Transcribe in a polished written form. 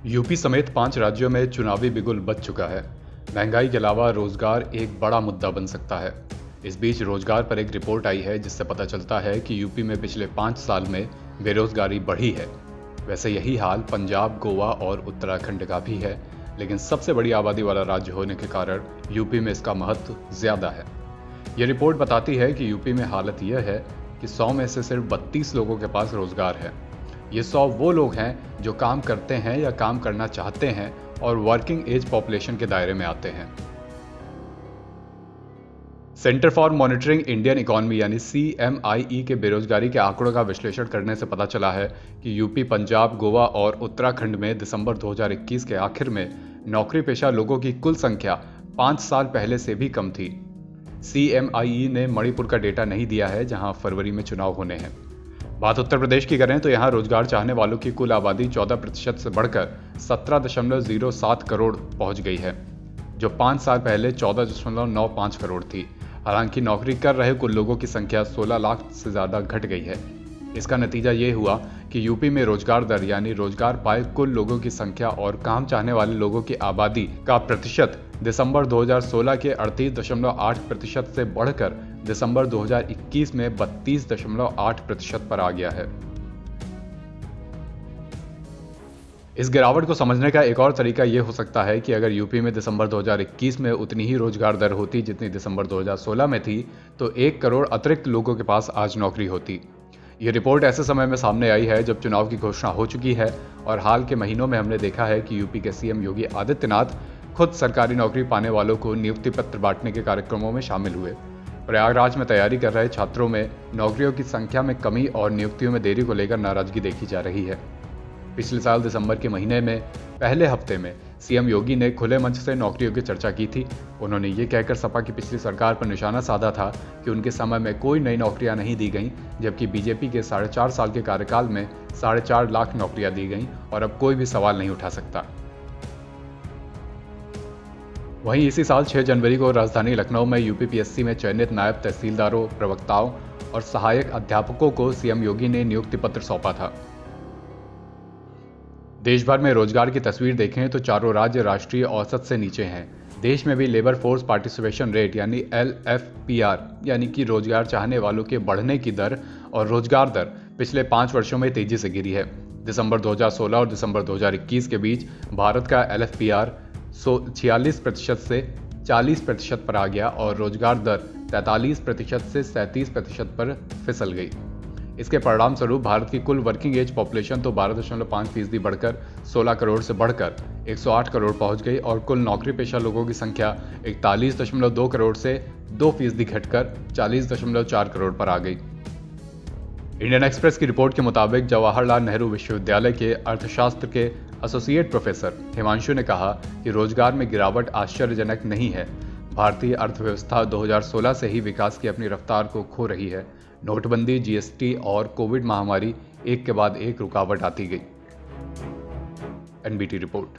UP समेत 5 राज्यों में चुनावी बिगुल बज चुका है। महंगाई के अलावा रोजगार एक बड़ा मुद्दा बन सकता है। इस बीच रोजगार पर एक रिपोर्ट आई है जिससे पता चलता है कि यूपी में पिछले 5 साल में बेरोजगारी बढ़ी है। वैसे यही हाल पंजाब, गोवा और उत्तराखंड का भी है, लेकिन सबसे बड़ी आबादी वाला राज्य होने के कारण यूपी में इसका महत्व ज्यादा है। यह रिपोर्ट बताती है कि यूपी में हालत यह है कि 100 में से सिर्फ 32 लोगों के पास रोजगार है। ये 100 वो लोग हैं जो काम करते हैं या काम करना चाहते हैं और वर्किंग एज पॉपुलेशन के दायरे में आते हैं। Centre for monitoring Indian economy यानी CMIE के बेरोजगारी के आंकड़ों का विश्लेषण करने से पता चला है कि यूपी, पंजाब, गोवा और उत्तराखंड में दिसंबर 2021 के आखिर में नौकरी पेशा लोगों की कुल संख्या 5 साल पहले से भी कम थी। CMIE ने मणिपुर का डेटा नहीं दिया है, जहां फरवरी में चुनाव होने हैं। बात उत्तर प्रदेश की करें तो यहां रोजगार चाहने वालों की कुल आबादी 14% से बढ़कर 17.07 करोड़ पहुंच गई है, जो 5 साल पहले 14.95 करोड़ थी। हालांकि नौकरी कर रहे कुल लोगों की संख्या 16 लाख से ज्यादा घट गई है। इसका नतीजा ये हुआ कि यूपी में रोजगार दर यानी रोजगार पाए कुल लोगों की संख्या और काम चाहने वाले लोगों की आबादी का प्रतिशत दिसंबर 2016 के 38.8% से बढ़कर दिसंबर 2021 में 32.8% पर आ गया है। इस गिरावट को समझने का एक और तरीका यह हो सकता है कि अगर यूपी में दिसंबर 2021 में उतनी ही रोजगार दर होती जितनी दिसंबर 2016 में थी, तो 1 करोड़ अतिरिक्त लोगों के पास आज नौकरी होती। ये रिपोर्ट ऐसे समय में सामने आई है जब चुनाव की घोषणा हो चुकी है और हाल के महीनों में हमने देखा है कि यूपी के CM योगी आदित्यनाथ खुद सरकारी नौकरी पाने वालों को नियुक्ति पत्र बांटने के कार्यक्रमों में शामिल हुए। प्रयागराज में तैयारी कर रहे छात्रों में नौकरियों की संख्या में कमी और नियुक्तियों में देरी को लेकर नाराजगी देखी जा रही है। पिछले साल दिसंबर के महीने में पहले हफ्ते में CM योगी ने खुले मंच से नौकरियों की चर्चा की थी। उन्होंने ये कहकर सपा की पिछली सरकार पर निशाना साधा था कि उनके समय में कोई नई नौकरियां नहीं दी गईं, जबकि बीजेपी के 4.5 साल के कार्यकाल में 4.5 लाख नौकरियां दी गईं और अब कोई भी सवाल नहीं उठा सकता। वहीं इसी साल 6 जनवरी को राजधानी लखनऊ में UPPSC में चयनित नायब तहसीलदारों, प्रवक्ताओं और सहायक अध्यापकों को CM योगी ने नियुक्ति पत्र सौंपा था। देश भर में रोजगार की तस्वीर देखें तो चारों राज्य राष्ट्रीय औसत से नीचे हैं। देश में भी लेबर फोर्स पार्टिसिपेशन रेट यानी LFPR यानी कि रोजगार चाहने वालों के बढ़ने की दर और रोजगार दर पिछले 5 वर्षों में तेजी से गिरी है। दिसंबर 2016 और दिसंबर 2021 के बीच भारत का LFPR 46% से 40% पर आ गया और रोजगार दर 43% से 37% पर फिसल गई। इसके परिणाम स्वरूप भारत की कुल वर्किंग एज पॉपुलेशन तो 12.5% बढ़कर 16 करोड़ से बढ़कर 108 करोड़ पहुंच गई और कुल नौकरी पेशा लोगों की संख्या 41.2 करोड़ से 2% घटकर 40.4 करोड़ पर आ गई। इंडियन एक्सप्रेस की रिपोर्ट के मुताबिक जवाहरलाल नेहरू विश्वविद्यालय के अर्थशास्त्र के एसोसिएट प्रोफेसर हिमांशु ने कहा कि रोजगार में गिरावट आश्चर्यजनक नहीं है। भारतीय अर्थव्यवस्था 2016 से ही विकास की अपनी रफ्तार को खो रही है। नोटबंदी, GST और कोविड महामारी एक के बाद एक रुकावट आती गई। NBT report.